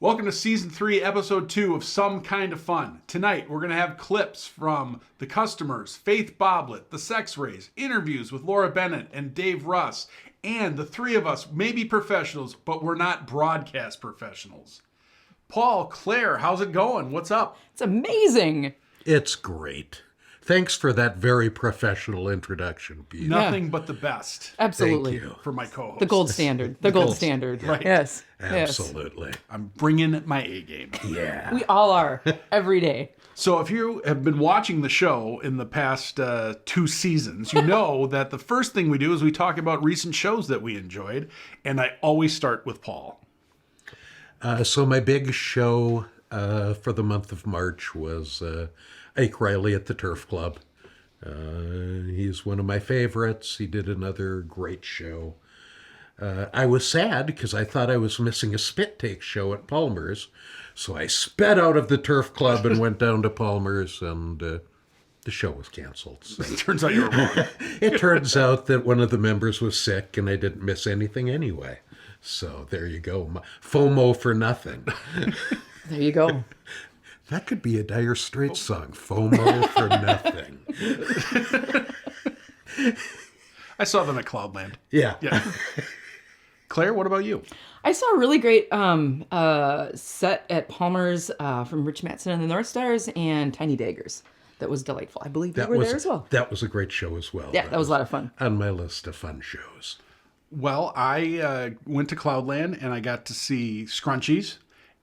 Welcome to Season 3, Episode 2 of Some Kind of Fun. Tonight, we're going to have clips from The Customers, Faith Boblet, The Sex Rays, interviews with Laura Bennett and Dave Russ, and the three of us may be professionals, but we're not broadcast professionals. Paul, Claire, how's it going? What's up? It's amazing. It's great. Thanks for that very professional introduction, Pete. Nothing but the best. Absolutely. Thank you. For my co-host. The gold standard. The gold standard. Right. Yes. Absolutely. I'm bringing my A game. Yeah. We all are every day. So if you have been watching the show in the past 2 seasons, you know that the first thing we do is we talk about recent shows that we enjoyed, and I always start with Paul. So my big show for the month of March was Ike Riley at the Turf Club. He's one of my favorites. He did another great show. I was sad because I thought I was missing a Spit Take show at Palmer's. So I sped out of the Turf Club and went down to Palmer's, and the show was canceled. So. It turns out you were wrong. It turns out that one of the members was sick and I didn't miss anything anyway. So there you go. FOMO for nothing. There you go. That could be a Dire Straits song. FOMO for nothing. I saw them at Cloudland. Yeah. Claire, what about you? I saw a really great set at Palmer's from Rich Mattson and the North Stars and Tiny Daggers. That was delightful. I believe you were there as well. That was a great show as well. Yeah, that was a lot of fun. On my list of fun shows. Well, I went to Cloudland and I got to see Scrunchies.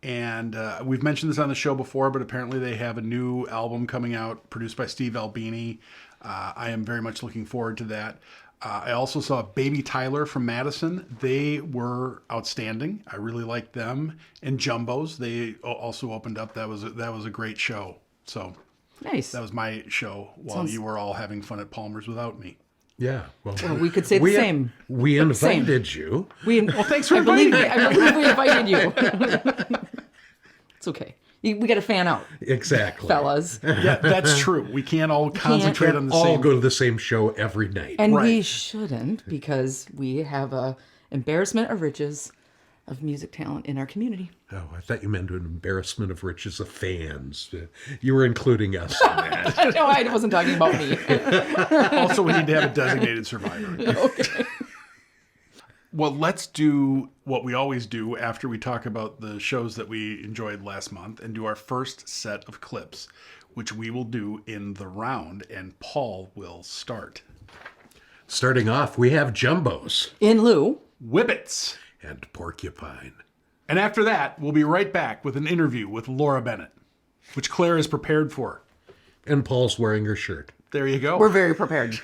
And we've mentioned this on the show before, but apparently they have a new album coming out produced by Steve Albini. I am very much looking forward to that. I also saw Baby Tyler from Madison. They were outstanding. I really liked them. And Jumbos, they also opened up. That was a great show. So Nice. that was my show while you were all having fun at Palmer's without me. Yeah. Well, we could say the same. We invited you. Well, thanks for inviting me. I believe we invited you. It's okay. We got to fan out, Exactly. fellas. Yeah, that's true. We can't all concentrate on the All same. go to the same show every night. And we Right. shouldn't, because we have a embarrassment of riches of music talent in our community. Oh, I thought you meant an embarrassment of riches of fans. You were including us in that. No, I wasn't talking about me. Also, we need to have a designated survivor. Okay. Well, let's do what we always do after we talk about the shows that we enjoyed last month and do our first set of clips, which we will do in the round, and Paul will start. Starting off, we have Jumbos In lieu. Whippets. and Porcupine. And after that, we'll be right back with an interview with Laura Bennett, which Claire is prepared for. And Paul's wearing her shirt. There you go. We're very prepared.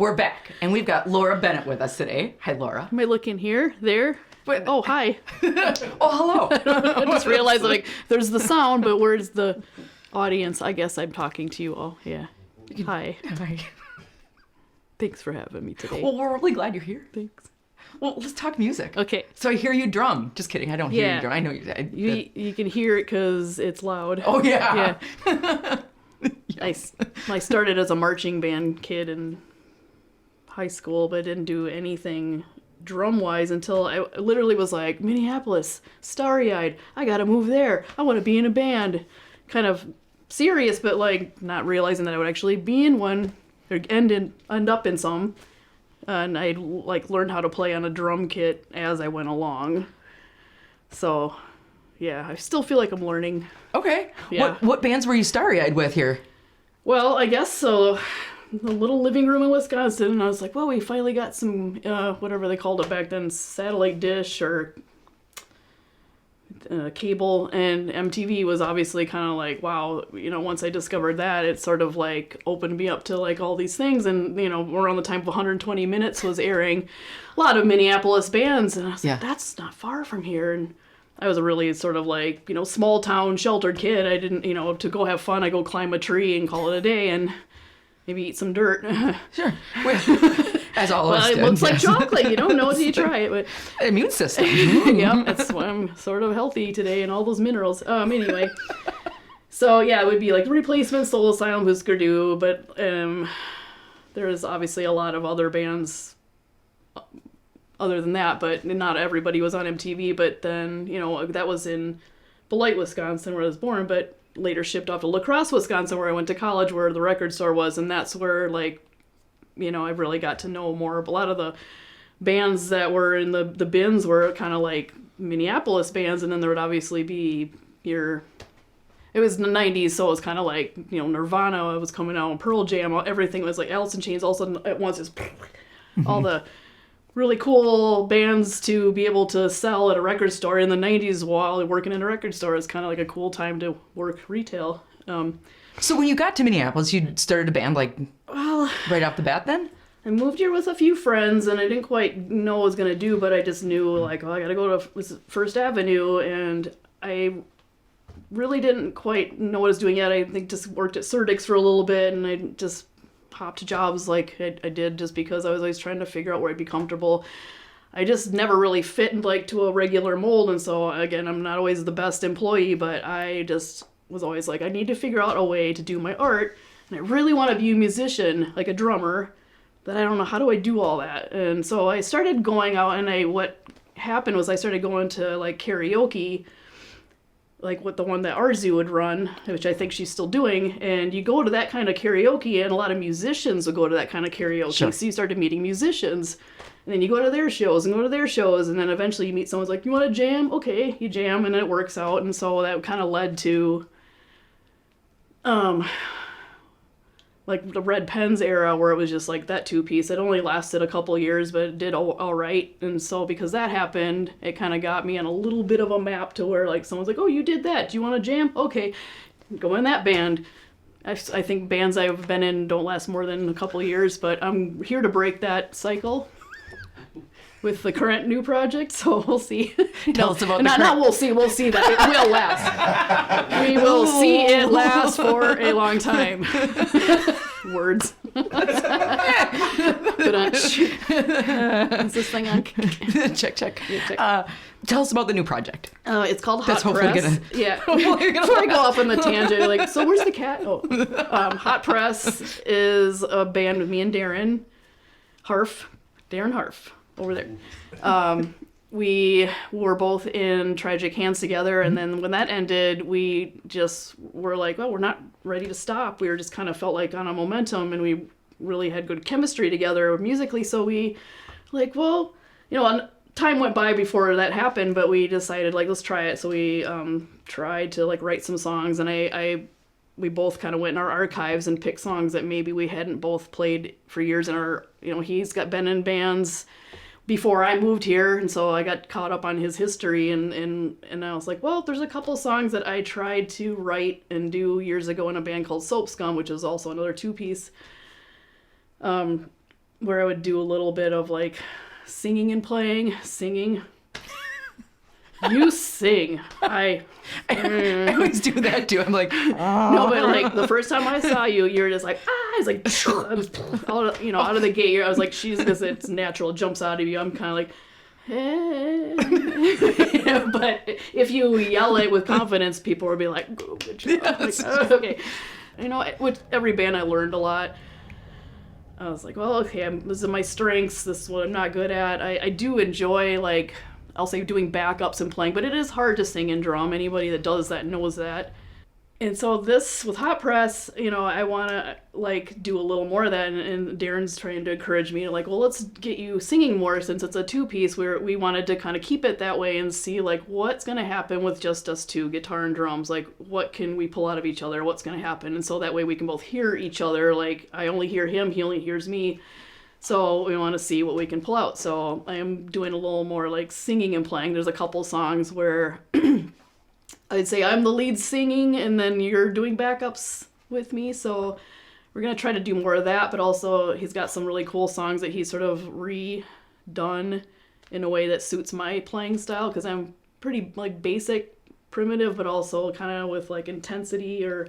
we're back, and we've got Laura Bennett with us today. Hi, Laura. Am I looking here? There? Wait. Oh, hi. Oh, hello. I just realized, like, there's the sound, but where's the audience? I guess I'm talking to you all. Yeah. Hi. Hi. Thanks for having me today. Well, we're really glad you're here. Thanks. Well, let's talk music. Okay. So I hear you drum. Just kidding. I don't hear Yeah. you drum. I know You can hear it because it's loud. Oh, yeah. Yeah. I started as a marching band kid in high school, but didn't do anything drum-wise until I literally was like, Minneapolis, starry-eyed, I gotta move there. I want to be in a band. Kind of serious, but like not realizing that I would actually be in one or end up in some. And I like learned how to play on a drum kit as I went along. So, yeah, I still feel like I'm learning. Okay. Yeah. What bands were you starry-eyed with here? Well, I guess so. The little living room in Wisconsin, and I was like, well, we finally got some, whatever they called it back then, satellite dish or cable, and MTV was obviously kind of like, wow, once I discovered that, it sort of like opened me up to like all these things, and, around the time of 120 Minutes was airing a lot of Minneapolis bands, and I was like, that's not far from here, and I was a really sort of like, small town sheltered kid. I didn't, to go have fun, I go climb a tree and call it a day, and maybe eat some dirt. Sure. As all of us Well, it did. looks like chocolate. You don't know until you try it. But Immune system. yeah, that's why I'm sort of healthy today and all those minerals. Anyway. So, yeah, it would be like The Replacements, Soul Asylum, Husker Du. But there's obviously a lot of other bands other than that. But not everybody was on MTV. But then, that was in Beloit, Wisconsin, where I was born. But later shipped off to La Crosse, Wisconsin, where I went to college, where the record store was, and that's where, like, I really got to know more. A lot of the bands that were in the bins were kind of like Minneapolis bands, and then there would obviously be it was in the 90s, so it was kind of like, Nirvana was coming out, and Pearl Jam, everything was like Alice in Chains, all of a sudden at once is all the really cool bands to be able to sell at a record store. In the 90s, while working in a record store, is kind of like a cool time to work retail. So when you got to Minneapolis, you started a band like right off the bat then? I moved here with a few friends, and I didn't quite know what I was going to do, but I just knew, like, I got to go to First Avenue, and I really didn't quite know what I was doing yet. I think just worked at Surdyk's for a little bit, and I just hopped to jobs like I did just because I was always trying to figure out where I'd be comfortable. I just never really fit like to a regular mold, and so again, I'm not always the best employee, but I just was always like, I need to figure out a way to do my art, and I really want to be a musician, like a drummer, but I don't know, how do I do all that? And so I started going out, and what happened was I started going to like karaoke, like with the one that Arzu would run, which I think she's still doing, and you go to that kind of karaoke, and a lot of musicians would go to that kind of karaoke, Sure. So you started meeting musicians, and then you go to their shows, and then eventually you meet someone's like, you want to jam? Okay, you jam, and it works out, and so that kind of led to like the Red Pens era, where it was just like that two-piece. It only lasted a couple years, but it did all right. And so because that happened, it kind of got me on a little bit of a map to where like someone's like, oh, you did that. Do you want to jam? Okay, go in that band. I think bands I've been in don't last more than a couple years, but I'm here to break that cycle with the current new project, so we'll see. Tell us about we'll see that it will last. We will see it last for a long time. Words. Is this thing on? check. Yeah, check. Tell us about the new project. It's called Hot That's hopefully Press. gonna- Before I go off on the tangent, like, so where's the cat? Hot Press is a band with me and Darren Harf, over there. We were both in Tragic Hands together, and then when that ended, we just were like, well, we're not ready to stop. We were just kind of felt like on a momentum, and we really had good chemistry together musically, so we like, well, time went by before that happened, but we decided, like, let's try it. So we tried to, like, write some songs, and we both kind of went in our archives and picked songs that maybe we hadn't both played for years in our, he's been in bands before I moved here, and so I got caught up on his history, and I was like, well, there's a couple songs that I tried to write and do years ago in a band called Soap Scum, which is also another two-piece. where I would do a little bit of like singing and playing, singing. You sing. I always do that too. I'm like, no, but like the first time I saw you, you're just like, it's like, I was, out of the gate. I was like, she's because it's natural, it jumps out of you. I'm kind of like, hey. But if you yell it with confidence, people will be like, oh, good job. Yes. Like, oh, okay. With every band I learned a lot. I was like, well, okay, this is my strengths. This is what I'm not good at. I do enjoy, like, I'll say doing backups and playing, but it is hard to sing and drum. Anybody that does that knows that. And so this, with Hot Press, I want to, like, do a little more of that. And Darren's trying to encourage me to, like, well, let's get you singing more since it's a two-piece. We wanted to kind of keep it that way and see, like, what's going to happen with just us two, guitar and drums. Like, what can we pull out of each other? What's going to happen? And so that way we can both hear each other. Like, I only hear him, he only hears me. So we want to see what we can pull out. So I am doing a little more, like, singing and playing. There's a couple songs where I'd say I'm the lead singing and then you're doing backups with me. So we're going to try to do more of that. But also he's got some really cool songs that he's sort of redone in a way that suits my playing style. Because I'm pretty, like, basic, primitive, but also kind of with, like, intensity. Or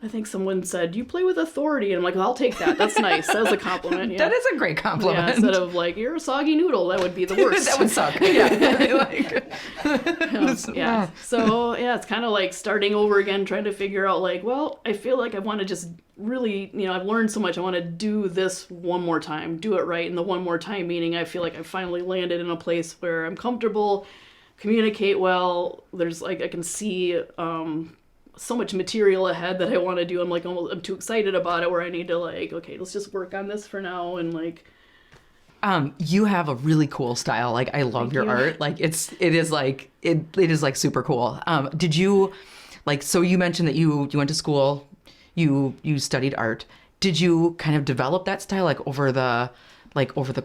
I think someone said, you play with authority. And I'm like, well, I'll take that. That's nice. That was a compliment. Yeah. That is a great compliment. Yeah, instead of like, you're a soggy noodle. That would be the worst. That would suck. Yeah. Yeah. So, yeah, it's kind of like starting over again, trying to figure out, like, well, I feel like I want to just really, I've learned so much. I want to do this one more time, do it right. And the one more time meaning I feel like I finally landed in a place where I'm comfortable, communicate well. There's, like, I can see so much material ahead that I want to do. I'm like, I'm too excited about it where I need to, like, okay, let's just work on this for now. And, like, you have a really cool style. Like, I love your art. Like, it is like super cool. Did you, like, so you mentioned that you went to school, you studied art. Did you kind of develop that style like over the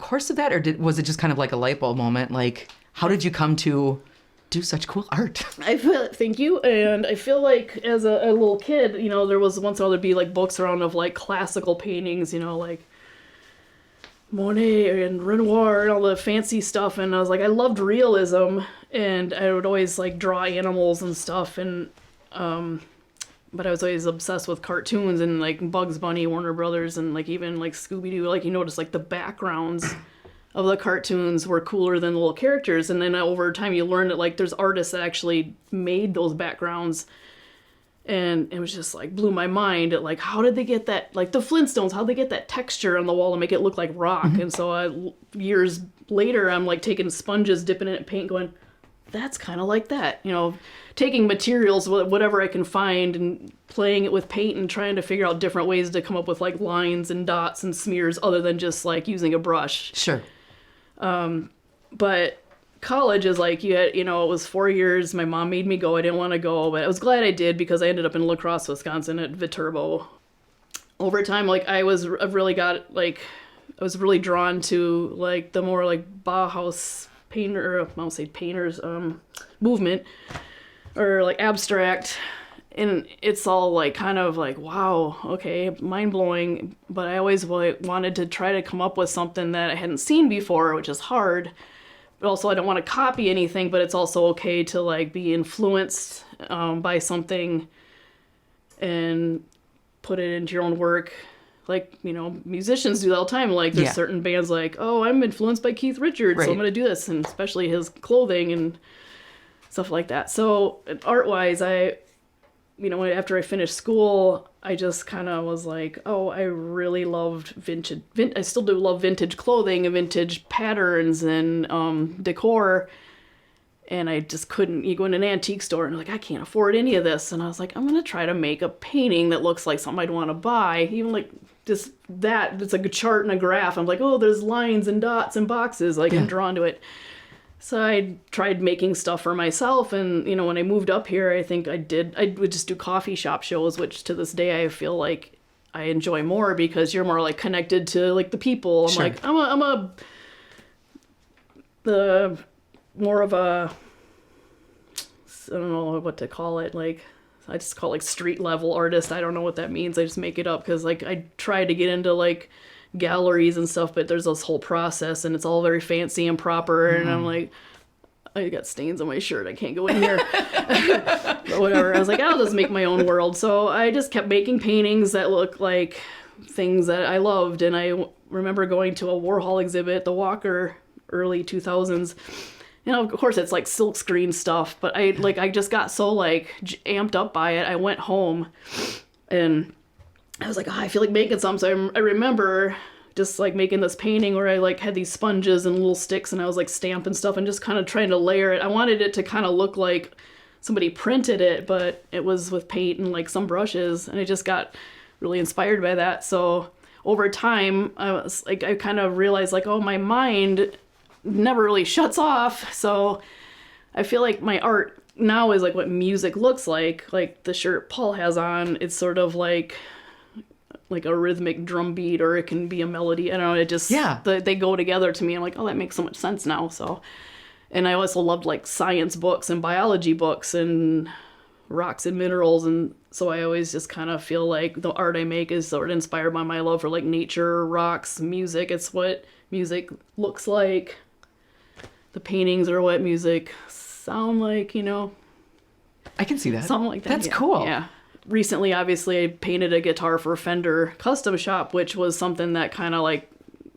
course of that, or was it just kind of like a light bulb moment? Like, how did you come to do such cool art? Thank you. And I feel like as a little kid, there was once in a while there'd be like books around of like classical paintings, like Monet and Renoir and all the fancy stuff. And I was like, I loved realism, and I would always like draw animals and stuff. And but I was always obsessed with cartoons and like Bugs Bunny, Warner Brothers, and like even like Scooby-Doo. Like, you notice like the backgrounds of the cartoons were cooler than the little characters. And then over time you learn that like there's artists that actually made those backgrounds. And it was just like blew my mind at like, how did they get that, like the Flintstones, how'd they get that texture on the wall to make it look like rock? Mm-hmm. And so years later, I'm like taking sponges, dipping it in paint, going, that's kind of like that. Taking materials, whatever I can find, and playing it with paint and trying to figure out different ways to come up with like lines and dots and smears other than just like using a brush. Sure. But college is like, it was 4 years. My mom made me go. I didn't want to go, but I was glad I did because I ended up in La Crosse, Wisconsin at Viterbo. Over time, like I was really drawn to like the more like Bauhaus painters movement, or like abstract. And it's all like kind of like, wow, okay, mind-blowing. But I always wanted to try to come up with something that I hadn't seen before, which is hard. But also I don't want to copy anything, but it's also okay to like be influenced by something and put it into your own work. Like, musicians do that all the time. Like there's certain bands like, oh, I'm influenced by Keith Richards, so I'm going to do this. And especially his clothing and stuff like that. So art-wise, after I finished school, I just kind of was like, oh, I really loved vintage. I still do love vintage clothing and vintage patterns and decor. And I just couldn't. You go in an antique store and like, I can't afford any of this. And I was like, I'm going to try to make a painting that looks like something I'd want to buy. Even like just that, it's like a chart and a graph. I'm like, oh, there's lines and dots and boxes. Like I'm drawn to it. So I tried making stuff for myself, and when I moved up here, I think I would just do coffee shop shows, which to this day I feel like I enjoy more because you're more like connected to like the people. I'm like, more of a, I don't know what to call it, like I just call it like street level artist. I don't know what that means. I just make it up because like I try to get into like galleries and stuff, but there's this whole process and it's all very fancy and proper. And I'm like, I got stains on my shirt. I can't go in here. But whatever. I was like, I'll just make my own world. So I just kept making paintings that look like things that I loved. And I remember going to a Warhol exhibit at the Walker early 2000s. You know, of course it's like silkscreen stuff, but I just got so like amped up by it. I went home and I was like, I feel like making something. So I remember just like making this painting where I like had these sponges and little sticks and I was like stamping stuff and just kind of trying to layer it. I wanted it to kind of look like somebody printed it, but it was with paint and like some brushes, and I just got really inspired by that. So over time, I kind of realized like, oh, my mind never really shuts off. So I feel like my art now is like what music looks like the shirt Paul has on. It's sort of like a rhythmic drum beat, or it can be a melody. I don't know. It just, they go together to me. I'm like, oh, that makes so much sense now. So, and I also loved like science books and biology books and rocks and minerals. And so I always just kind of feel like the art I make is sort of inspired by my love for like nature, rocks, music. It's what music looks like. The paintings are what music sound like, you know. I can see that. Something like that. That's cool. Yeah. Recently, obviously, I painted a guitar for Fender Custom Shop, which was something that kind of like,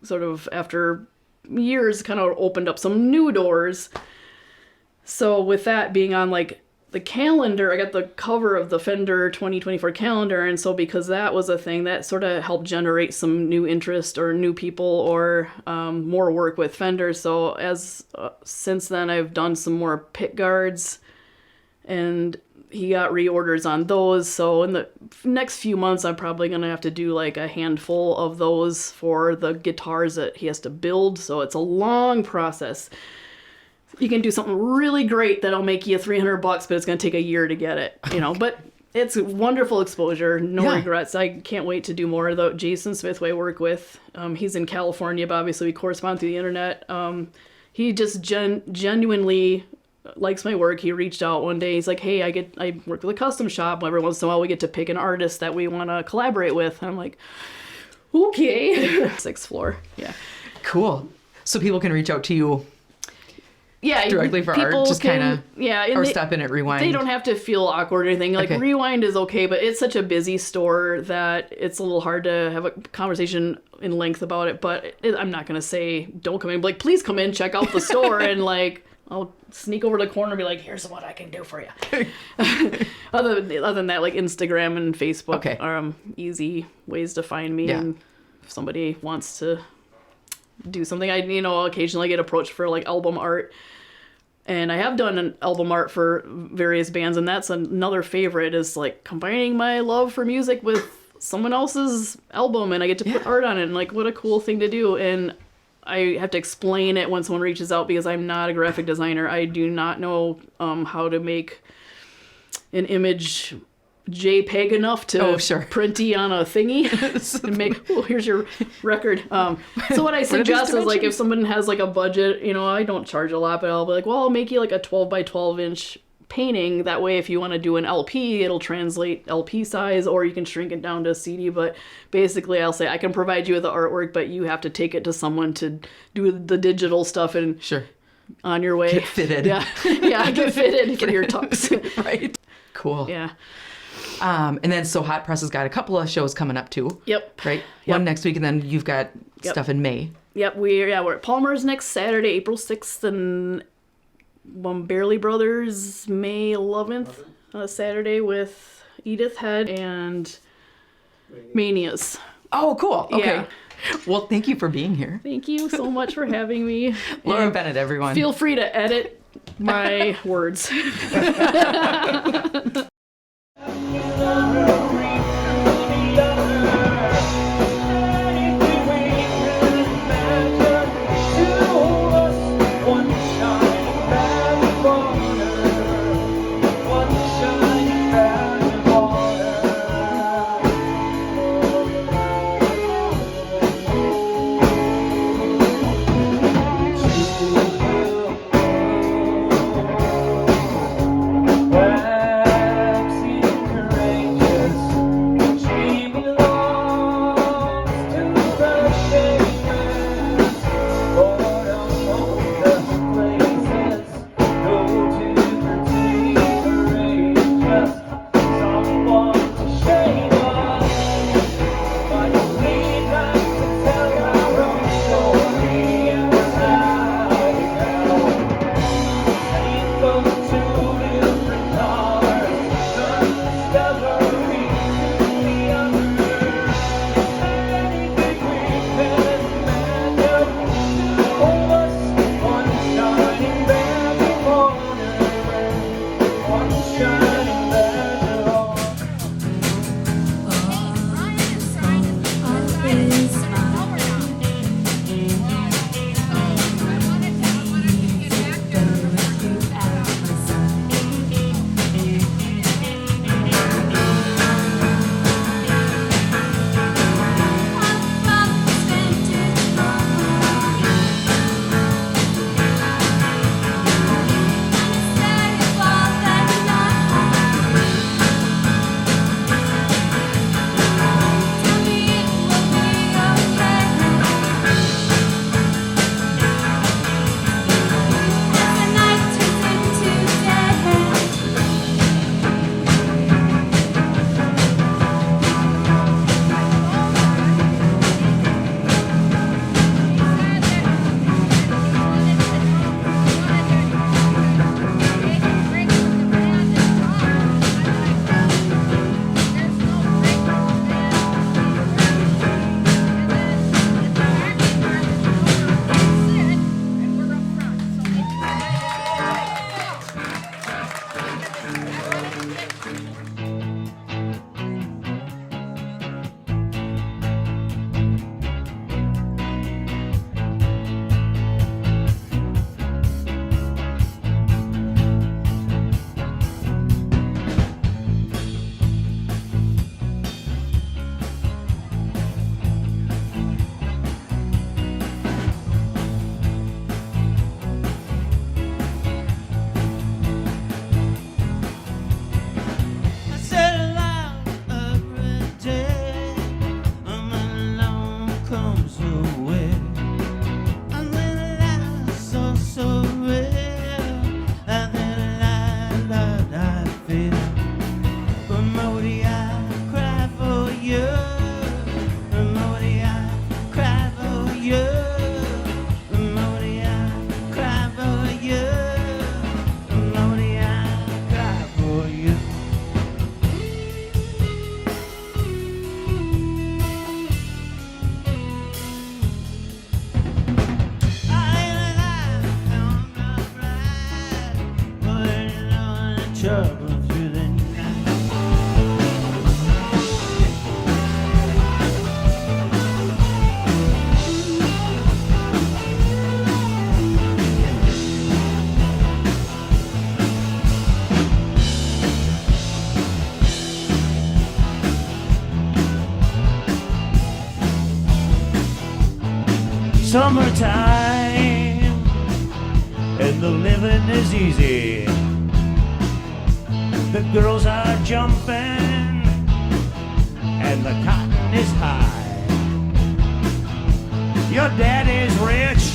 sort of after years, kind of opened up some new doors. So with that being on like the calendar, I got the cover of the Fender 2024 calendar, and so because that was a thing, that sort of helped generate some new interest or new people or more work with Fender. So since then, I've done some more pick guards, and he got reorders on those. So in the next few months, I'm probably going to have to do like a handful of those for the guitars that he has to build. So it's a long process. You can do something really great that'll make you $300, but it's going to take a year to get it, you know, but it's wonderful exposure. No regrets. I can't wait to do more of the Jason Smith, who I work with. He's in California, but obviously we correspond through the internet. He just genuinely likes my work. He reached out one day. He's like, hey, I work with a custom shop. Every once in a while we get to pick an artist that we want to collaborate with. And I'm like, okay. 6th floor. Yeah. Cool. So people can reach out to you directly for art, just kind of, or step in at Rewind. They don't have to feel awkward or anything. Like, Rewind is okay, but it's such a busy store that it's a little hard to have a conversation in length about it. But I'm not going to say, don't come in. Like, please come in, check out the store, and like, I'll sneak over to the corner and be like, here's what I can do for you. Other than that, like Instagram and Facebook are easy ways to find me. Yeah. And if somebody wants to do something, I occasionally get approached for like album art. And I have done an album art for various bands, and that's another favorite, is like combining my love for music with someone else's album, and I get to put art on it, and like, what a cool thing to do. And I have to explain it when someone reaches out because I'm not a graphic designer. I do not know how to make an image JPEG enough to printy on a thingy and make, here's your record. So what I suggest is like, if someone has like a budget, I don't charge a lot, but I'll be like, well, I'll make you like a 12 by 12 inch painting. That way, if you want to do an LP, it'll translate LP size, or you can shrink it down to CD. But basically, I'll say I can provide you with the artwork, but you have to take it to someone to do the digital stuff and on your way. Get fitted. Yeah, get fitted for your tux. Right. Cool. Yeah. And then so Hot Press has got a couple of shows coming up too. Yep. Right. One next week, and then you've got stuff in May. Yep. We're at Palmer's next Saturday, April 6th, and Barely Brothers May 11th, Saturday, with Edith Head and Manias. Oh, cool. Okay. Yeah. Well, thank you for being here. Thank you so much for having me. Laura Bennett, everyone. Feel free to edit my words. Summertime and the living is easy. The girls are jumping and the cotton is high. Your dad is rich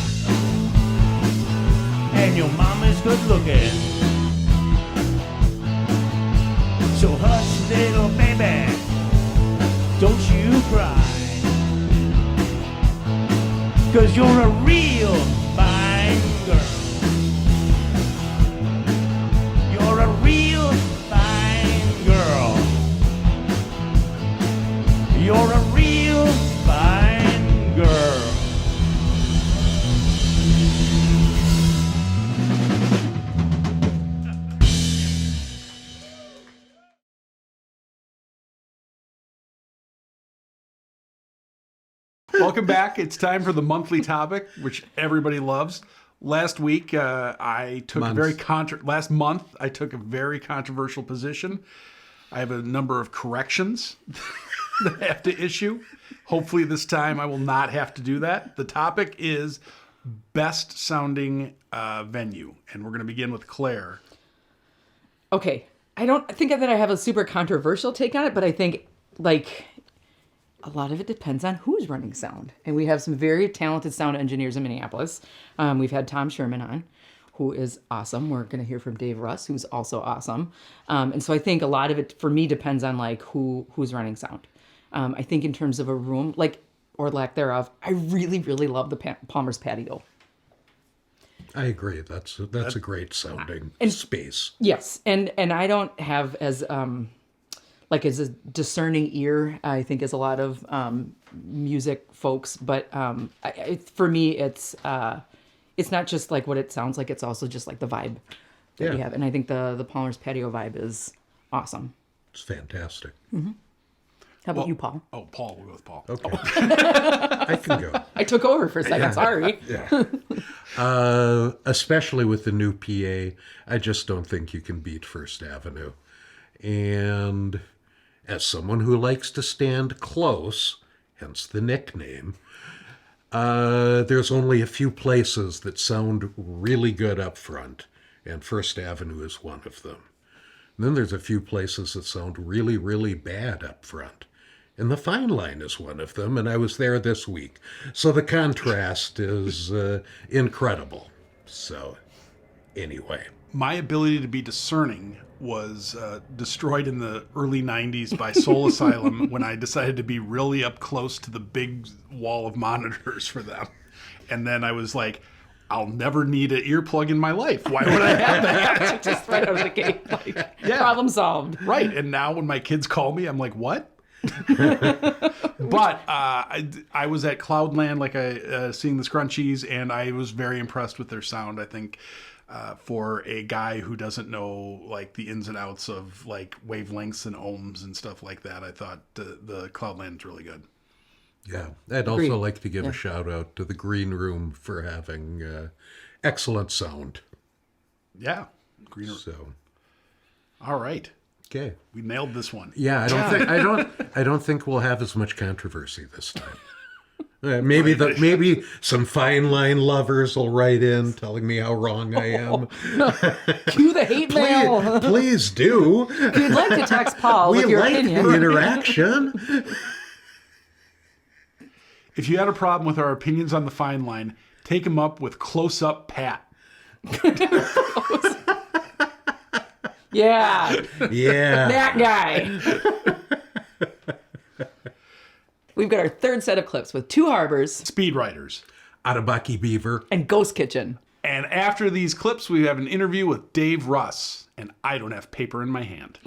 and your mom is good looking. So hush, little baby, don't you cry. 'Cause you're a real fine girl. You're a real fine girl. You're a real fine girl. Welcome back. It's time for the monthly topic, which everybody loves. Last week, I took a very last month I took a very controversial position. I have a number of corrections that I have to issue. Hopefully, this time I will not have to do that. The topic is best sounding venue, and we're going to begin with Claire. Okay, I don't think that I have a super controversial take on it, but I think like a lot of it depends on who's running sound. And we have some very talented sound engineers in Minneapolis. We've had Tom Sherman on, who is awesome. We're going to hear from Dave Russ, who's also awesome. And so I think a lot of it for me depends on like who's running sound. I think in terms of a room, like, or lack thereof, I really, really love the Palmer's Patio. I agree. That's a great sounding space. Yes, and I don't have as as a discerning ear, I think, as a lot of music folks. But for me, it's not just like what it sounds like. It's also just like the vibe that Yeah. we have. And I think the Palmer's Patio vibe is awesome. It's fantastic. How about you, Paul? Oh, Paul. We'll go with Paul. Okay. I can go. I took over for a second. Sorry. Especially with the new PA, I just don't think you can beat First Avenue. And as someone who likes to stand close, hence the nickname, there's only a few places that sound really good up front, and First Avenue is one of them. And then there's a few places that sound really, really bad up front. And the Fine Line is one of them, and I was there this week. So the contrast is incredible. So, anyway. My ability to be discerning was destroyed in the early 90s by Soul Asylum when I decided to be really up close to the big wall of monitors for them. And then I was like, I'll never need an earplug in my life. Why would I have that? Just right out of the gate. Like, Yeah. problem solved. Right. And now when my kids call me, I'm like, what? But I was at Cloudland, like seeing the Scrunchies, and I was very impressed with their sound. I think for a guy who doesn't know like the ins and outs of like wavelengths and ohms and stuff like that, I thought the Cloudland's really good. Yeah, I'd Agreed. also like to give a shout out to the Green Room for having excellent sound. Yeah. Greener. So, All right. okay. We nailed this one. Yeah, I don't think we'll have as much controversy this time. Maybe some Fine Line lovers will write in telling me how wrong I am. Cue the hate mail. Please do. If you'd like to text Paul We with your like opinion. the interaction. If you had a problem with our opinions on the Fine Line, take them up with Close Up Pat. Yeah, Yeah. that guy. We've got our third set of clips with Two Harbors Speed Riders. Atabaki Beaver. and Ghost Kitchen. And after these clips, we have an interview with Dave Russ. And I don't have paper in my hand.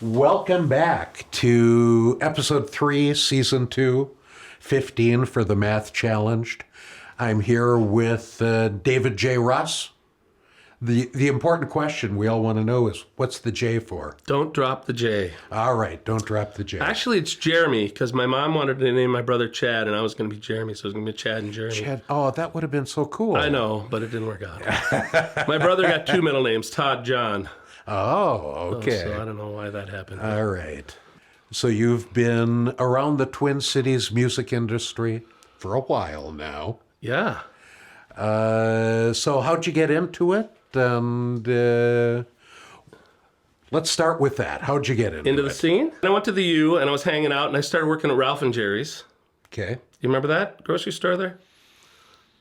Welcome back to episode 3, season 2, 15 for the Math Challenged. I'm here with David J. Russ. The important question we all want to know is, what's the J for? Don't drop the J. All right, don't drop the J. Actually, it's Jeremy, because my mom wanted to name my brother Chad, and I was going to be Jeremy, so it was going to be Chad and Jeremy. Chad, oh, that would have been so cool. I know, but it didn't work out. My brother got 2 middle names, Todd John. Oh, okay. So I don't know why that happened. All right. So you've been around the Twin Cities music industry for a while now. Yeah. So how'd you get into it? And let's start with that. How'd you get Into the scene. I went to the U, and I was hanging out, and I started working at Ralph and Jerry's. Okay. You remember that grocery store there?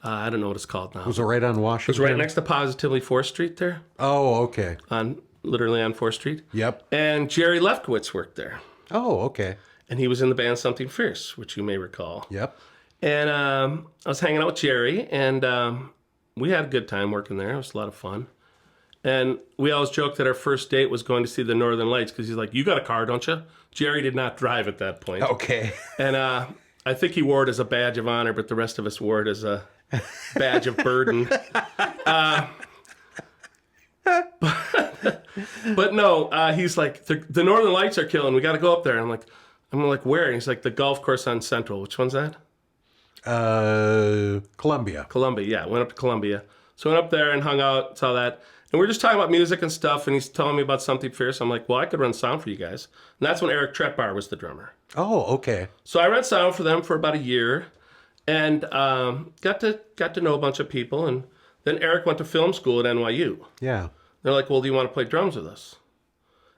I don't know what it's called now. Was it right on Washington? It was right next to Positively 4th Street there. Oh, okay. Literally on 4th Street. Yep. And Jerry Lefkowitz worked there. Oh, okay. And he was in the band Something Fierce, which you may recall. Yep. And I was hanging out with Jerry, and we had a good time working there. It was a lot of fun. And we always joked that our first date was going to see the Northern Lights, because he's like, you got a car, don't you? Jerry did not drive at that point. Okay. And I think he wore it as a badge of honor, but the rest of us wore it as a badge of burden. But no, he's like, the Northern Lights are killing. We got to go up there. I'm like, where? And he's like, the golf course on Central. Which one's that? Columbia. Columbia, yeah. Went up to Columbia. So I went up there and hung out, saw that. And we were just talking about music and stuff, and he's telling me about Something Fierce. I'm like, well, I could run sound for you guys. And that's when Eric Tretbar was the drummer. Oh, okay. So I ran sound for them for about a year, and got to know a bunch of people. And then Eric went to film school at NYU. Yeah. They're like, well, do you want to play drums with us?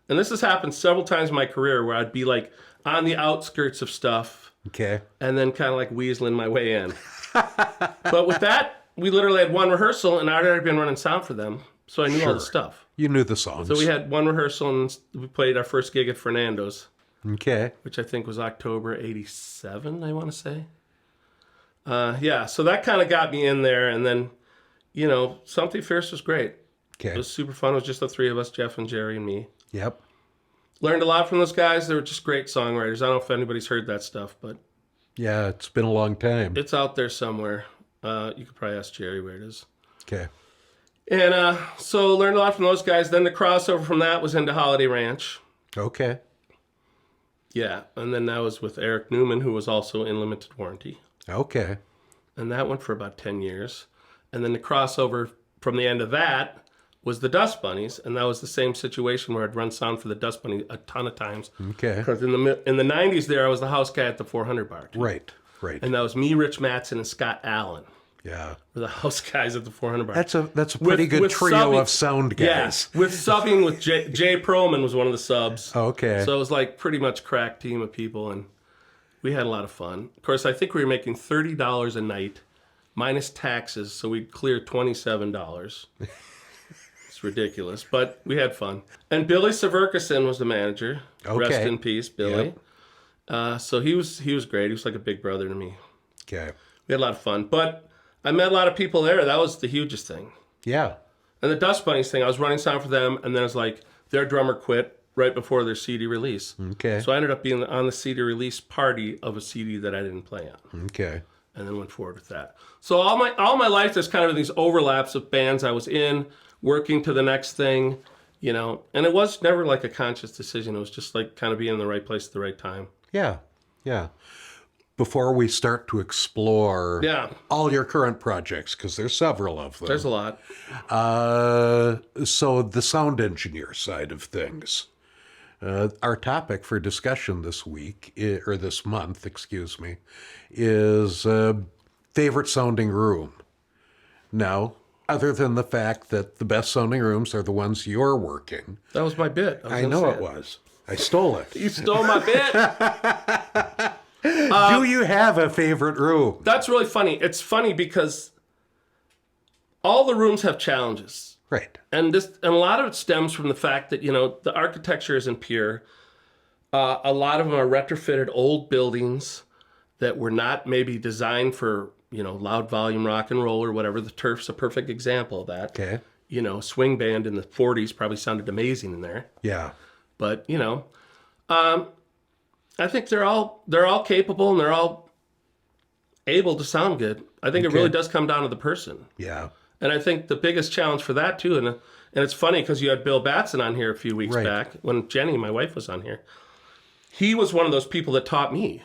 And this has happened several times in my career where I'd be like on the outskirts of stuff, Okay. and then kind of like weaseling my way in. But with that, we literally had one rehearsal, and I'd already been running sound for them, so I knew all the stuff. You knew the songs. So we had one rehearsal, and we played our first gig at Fernando's, Okay. which I think was October '87, I want to say. Yeah, so that kind of got me in there, and then, Something Fierce was great. Okay. It was super fun. It was just the three of us, Jeff and Jerry and me. Yep. Learned a lot from those guys. They were just great songwriters. I don't know if anybody's heard that stuff, but Yeah, it's been a long time. it's out there somewhere. You could probably ask Jerry where it is. Okay. And so learned a lot from those guys. Then the crossover from that was into Holiday Ranch. Okay. Yeah, and then that was with Eric Newman, who was also in Limited Warranty. Okay. And that went for about 10 years. And then the crossover from the end of that was the Dust Bunnies, and that was the same situation where I'd run sound for the Dust Bunny a ton of times. Okay. Because in the 90s there, I was the house guy at the 400 bar. Too. Right. Right. And that was me, Rich Mattson, and Scott Allen. Yeah. Were the house guys at the 400 bar. That's a pretty good trio of sound guys. Yes, with subbing with Jay Perlman was one of the subs. Okay. So it was like pretty much crack team of people, and we had a lot of fun. Of course, I think we were making $30 a night, minus taxes, so we'd clear $27. It's ridiculous, but we had fun. And Billy Severkison was the manager. Okay. Rest in peace, Billy. Yep. So he was great. He was like a big brother to me. Okay. We had a lot of fun, but I met a lot of people there. That was the hugest thing. Yeah. And the Dust Bunnies thing, I was running sound for them, and then it was like their drummer quit right before their CD release. Okay. So I ended up being on the CD release party of a CD that I didn't play on, Okay. and then went forward with that. So all my life, there's kind of these overlaps of bands I was in, working to the next thing, and it was never like a conscious decision. It was just like kind of being in the right place at the right time. Yeah. Yeah. Before we start to explore all your current projects, because there's several of them. There's a lot. So the sound engineer side of things. Our topic for discussion this week, or this month, excuse me, is favorite sounding room. Now, other than the fact that the best sounding rooms are the ones you're working. That was my bit. I know it was. I stole it. You stole my bit. Do you have a favorite room? That's really funny. It's funny because all the rooms have challenges. Right. And a lot of it stems from the fact that, the architecture isn't pure. A lot of them are retrofitted old buildings that were not maybe designed for, loud volume rock and roll or whatever. The Turf's a perfect example of that. Okay. Swing band in the 40s probably sounded amazing in there. Yeah. But I think they're all capable and they're all able to sound good. I think it really does come down to the person. Yeah. And I think the biggest challenge for that too, and it's funny because you had Bill Batson on here a few weeks back when Jenny, my wife, was on here. He was one of those people that taught me.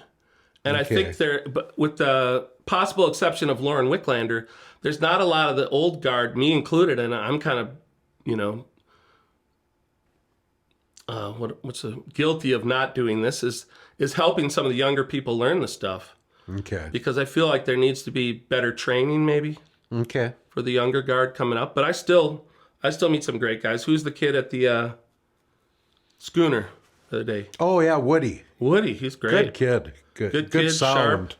And I think but with the possible exception of Lauren Wicklander, there's not a lot of the old guard, me included, and I'm kind of, guilty of not doing this is helping some of the younger people learn the stuff. Okay. Because I feel like there needs to be better training maybe. Okay. For the younger guard coming up. But I still meet some great guys. Who's the kid at the schooner the other day? Oh yeah, Woody. Woody, he's great. Good kid. Good kid, sound. sharp.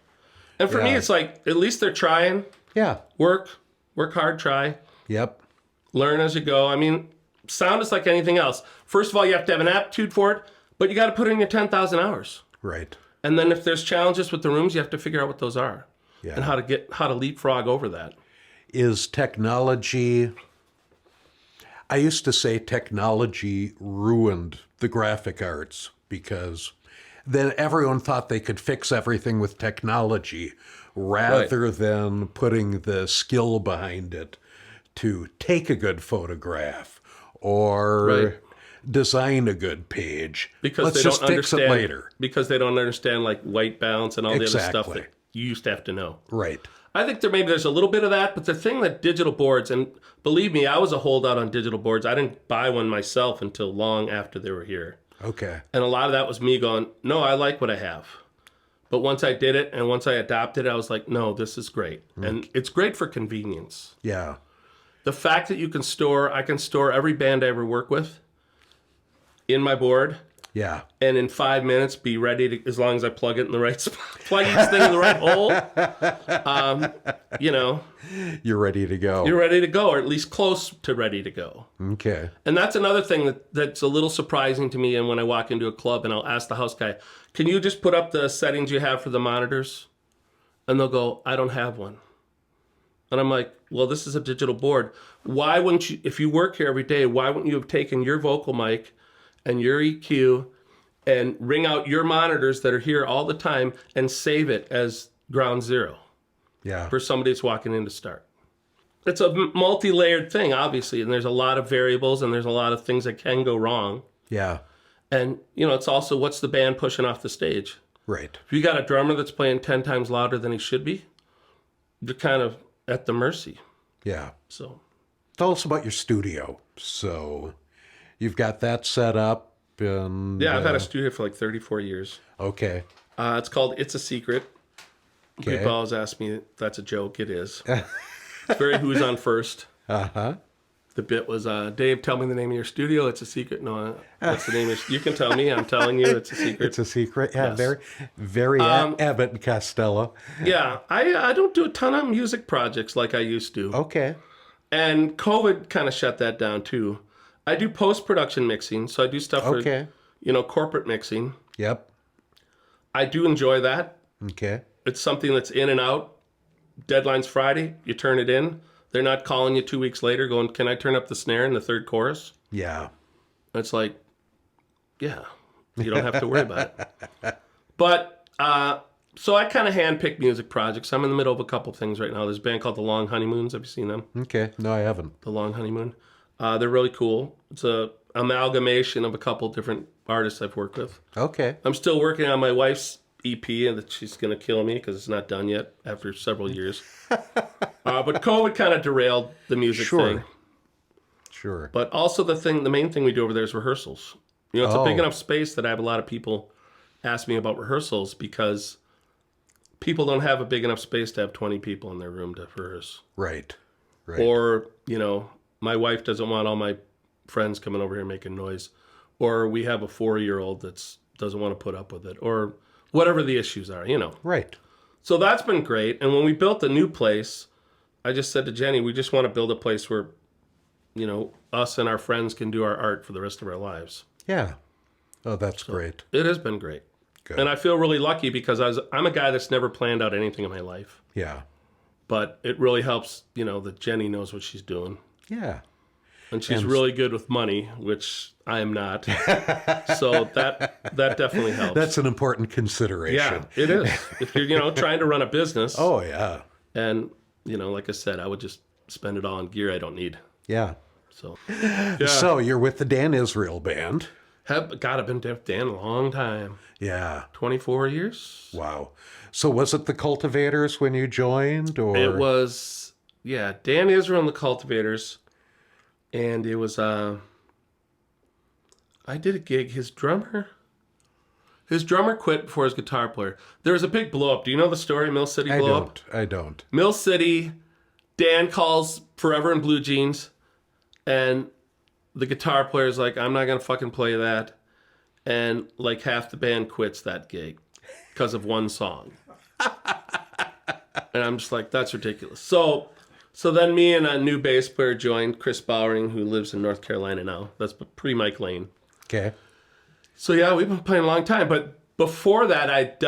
And for me, it's like, at least they're trying. Yeah. Work hard, try. Yep. Learn as you go. I mean, sound is like anything else. First of all, you have to have an aptitude for it, but you got to put in your 10,000 hours. Right. And then if there's challenges with the rooms, you have to figure out what those are. Yeah. And how to leapfrog over that. Is technology... I used to say technology ruined the graphic arts because then everyone thought they could fix everything with technology rather than putting the skill behind it to take a good photograph or design a good page. Because let's they just don't fix understand, it later. Because they don't understand like white balance and all the other stuff that you used to have to know. Right. I think there's a little bit of that, but the thing that digital boards, and believe me, I was a holdout on digital boards. I didn't buy one myself until long after they were here. Okay. And a lot of that was me going, no, I like what I have. But once I did it and once I adopted it, I was like, no, this is great. And it's great for convenience. Yeah. The fact that I can store every band I ever work with in my board. Yeah. And in 5 minutes be ready to, as long as I plug it in the right spot, plug each thing in the right hole. You're ready to go. You're ready to go, or at least close to ready to go. Okay. And that's another thing that's a little surprising to me. And when I walk into a club and I'll ask the house guy, can you just put up the settings you have for the monitors? And they'll go, I don't have one. And I'm like, well, this is a digital board. Why wouldn't you, if you work here every day, why wouldn't you have taken your vocal mic and your EQ and ring out your monitors that are here all the time and save it as ground zero for somebody that's walking in to start? It's a multi-layered thing, obviously, and there's a lot of variables and there's a lot of things that can go wrong. Yeah. And, it's also what's the band pushing off the stage. Right. If you got a drummer that's playing 10 times louder than he should be, you're kind of at the mercy. Yeah. So tell us about your studio. So you've got that set up and... Yeah, I've had a studio for like 34 years. Okay. It's called It's a Secret. Okay. People always ask me if that's a joke. It is. It's very Who's on First. Uh-huh. The bit was, Dave, tell me the name of your studio. It's a secret. No, that's the name. You can tell me. I'm telling you it's a secret. It's a secret. Yeah, Yes. very, very Abbott and Costello. Yeah, I don't do a ton of music projects like I used to. Okay. And COVID kind of shut that down too. I do post-production mixing, so I do stuff for, corporate mixing. Yep. I do enjoy that. Okay. It's something that's in and out. Deadline's Friday. You turn it in. They're not calling you 2 weeks later going, can I turn up the snare in the third chorus? Yeah. It's like, yeah, you don't have to worry about it. But, so I kind of handpick music projects. I'm in the middle of a couple things right now. There's a band called The Long Honeymoons. Have you seen them? Okay. No, I haven't. The Long Honeymoon. They're really cool. It's a amalgamation of a couple different artists I've worked with. Okay. I'm still working on my wife's EP, and that she's going to kill me because it's not done yet after several years. But COVID kind of derailed the music thing. Sure. But also the main thing we do over there is rehearsals. It's a big enough space that I have a lot of people ask me about rehearsals because people don't have a big enough space to have 20 people in their room to rehearse. Right. Right. Or, my wife doesn't want all my friends coming over here making noise. Or we have a 4-year-old that doesn't want to put up with it. Or whatever the issues are, Right. So that's been great. And when we built the new place, I just said to Jenny, we just want to build a place where, us and our friends can do our art for the rest of our lives. Yeah. Oh, that's great. It has been great. Good. And I feel really lucky because I'm a guy that's never planned out anything in my life. Yeah. But it really helps, that Jenny knows what she's doing. Yeah. And she's really good with money, which I am not. So that definitely helps. That's an important consideration. Yeah, it is. If you're, trying to run a business. Oh, yeah. And, like I said, I would just spend it all on gear I don't need. Yeah. So, yeah. So you're with the Dan Israel Band. I've been with Dan a long time. Yeah. 24 years. Wow. So was it the Cultivators when you joined, or? It was, Dan Israel and the Cultivators. And it was, I did a gig. His drummer quit before his guitar player. There was a big blow up. Do you know the story, Mill City blow up? I don't. Mill City, Dan calls Forever in Blue Jeans, and the guitar player's like, I'm not going to fucking play that. And like half the band quits that gig because of one song. And I'm just like, that's ridiculous. So then me and a new bass player joined, Chris Bowering, who lives in North Carolina now. That's pre-Mike Lane. Okay. So yeah, we've been playing a long time. But before that,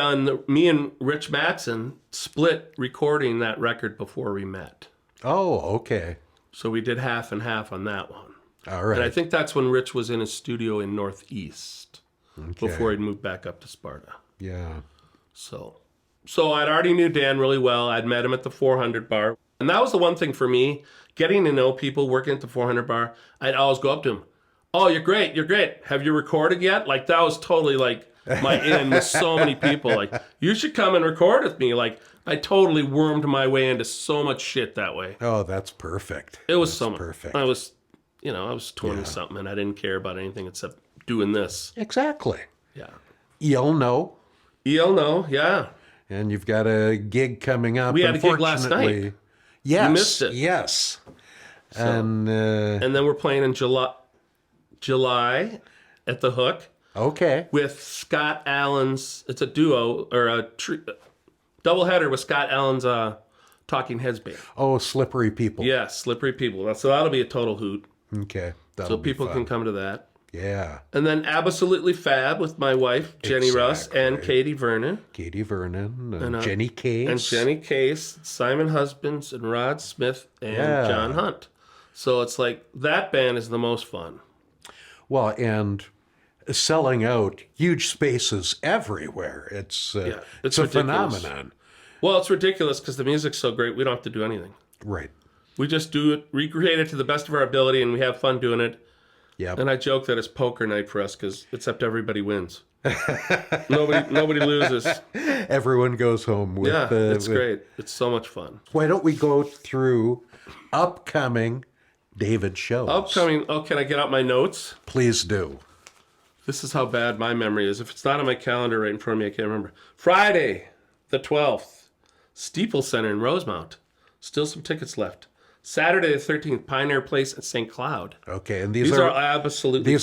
me and Rich Mattson split recording that record before we met. Oh, okay. So we did half and half on that one. All right. And I think that's when Rich was in his studio in Northeast before he'd moved back up to Sparta. Yeah. So I'd already knew Dan really well. I'd met him at the 400 bar. And that was the one thing for me, getting to know people working at the 400 bar. I'd always go up to him. Oh, you're great. You're great. Have you recorded yet? Like, that was totally like my in with so many people. Like, you should come and record with me. Like, I totally wormed my way into so much shit that way. Oh, that's perfect. It was that's so much. Perfect. I was 20 something and I didn't care about anything except doing this. Exactly. Yeah. You'll know. You'll know. Yeah. And you've got a gig coming up. We had a gig last night. Yes. You missed it. Yes. So, and then we're playing in July at the Hook. Okay. With Scott Allen's, it's a duo or a double header with Scott Allen's Talking Heads band. Oh, Slippery People. Yeah, Slippery People. So that'll be a total hoot. Okay. So people can come to that. Yeah. And then Absolutely Fab with my wife, Jenny Russ, and Katie Vernon. Katie Vernon, and Jenny Case. And Jenny Case, Simon Husbands, and Rod Smith, and John Hunt. So it's like, that band is the most fun. Well, and selling out huge spaces everywhere. It's a phenomenon. Well, it's ridiculous because the music's so great, we don't have to do anything. Right. We just do it, recreate it to the best of our ability, and we have fun doing it. Yeah. And I joke that it's poker night for us because except everybody wins. nobody loses. Everyone goes home with. Yeah, it's great. It's so much fun. Why don't we go through upcoming David shows? Upcoming. Oh, can I get out my notes? Please do. This is how bad my memory is. If it's not on my calendar right in front of me, I can't remember. Friday, the 12th, Steeple Center in Rosemount. Still some tickets left. Saturday the 13th, Pioneer Place at St. Cloud. Okay, and these are absolutely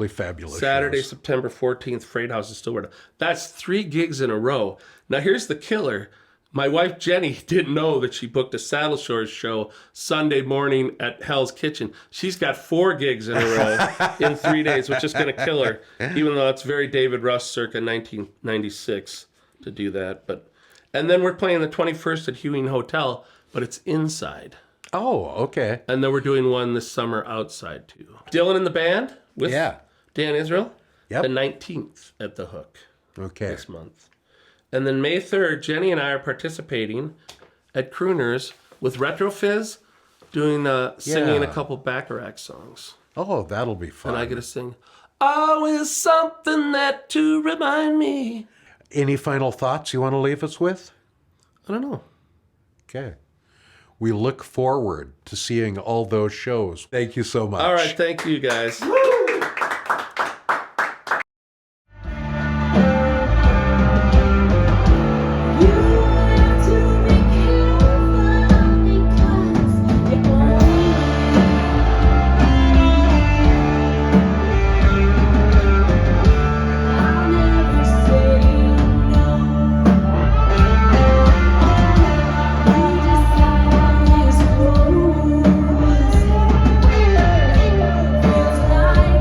fabulous. Saturday, shows. September 14th, Freight House in Stillwater. That's 3 gigs in a row. Now here's the killer. My wife Jenny didn't know that she booked a Saddle Shores show Sunday morning at Hell's Kitchen. She's got 4 gigs in a row in 3 days, which is going to kill her, even though it's very David Russ circa 1996 to do that. And then we're playing the 21st at Hewing Hotel, but it's inside. Oh, okay. And then we're doing one this summer outside too. Dylan and the band with Dan Israel. Yep. The 19th at the Hook. Okay. This month. And then May 3rd, Jenny and I are participating at Crooners with Retro Fizz, doing singing a couple Bacharach songs. Oh, that'll be fun. And I get to sing, always something that to remind me. Any final thoughts you want to leave us with? I don't know. Okay. We look forward to seeing all those shows. Thank you so much. All right, thank you guys. Feels like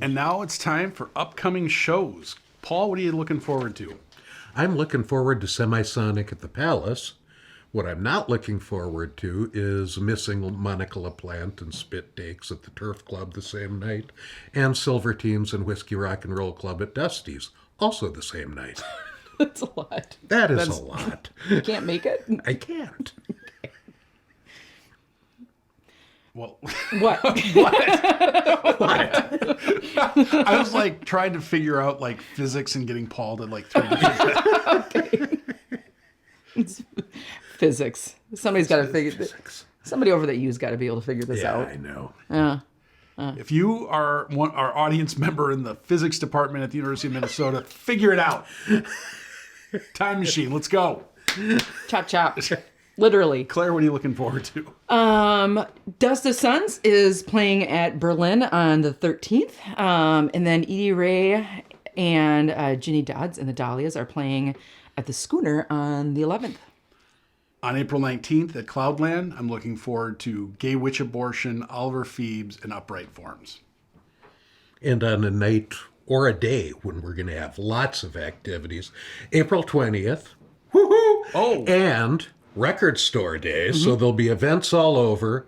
And now it's time for upcoming shows. Paul, what are you looking forward to? I'm looking forward to Semisonic at the Palace. What I'm not looking forward to is missing Monica LaPlante and Spit Takes at the Turf Club the same night, and Silver Teens and Whiskey Rock and Roll Club at Dusty's, also the same night. That's a lot. That is a lot. You can't make it? I can't. Well, What? I was like trying to figure out like physics and getting Paul to like 3 different Physics. Somebody's got to figure this. Somebody over that you's got to be able to figure this Yeah, out. I know. If you are our audience member in the physics department at the University of Minnesota, figure it out. Time machine, let's go. Chop chop. Literally. Claire, what are you looking forward to? Dust of Suns is playing at Berlin on the 13th. And then Edie Ray and Ginny Dodds and the Dahlias are playing at the Schooner on the 11th. On April 19th at Cloudland, I'm looking forward to Gay Witch Abortion, Oliver Phoebes, and Upright Forms. And on a night or a day when we're going to have lots of activities, April 20th, woohoo! Oh. And Record Store Day, so there'll be events all over.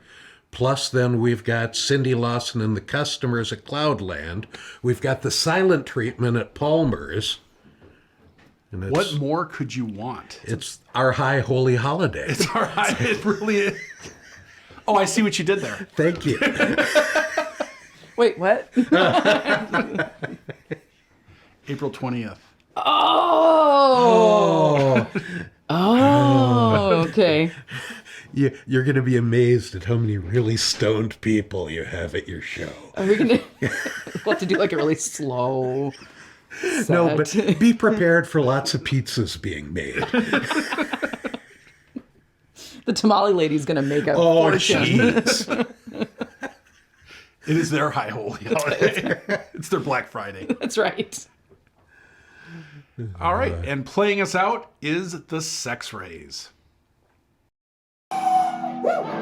Plus, then we've got Cindy Lawson and the Customers at Cloudland. We've got the Silent Treatment at Palmer's. And What more could you want? It's our high holy holiday. It's all right. It really is. Oh, I see what you did there. Thank you. Wait, what? April 20th. Oh. Oh, okay. You're going to be amazed at how many really stoned people you have at your show. Are we going to we'll have to do like a really slow set. No, but be prepared for lots of pizzas being made. The tamale lady's going to make a Oh, fortune. jeez. It is their high holy holiday. It's their Black Friday. That's right. All right, and playing us out is the Sex Rays. Woo!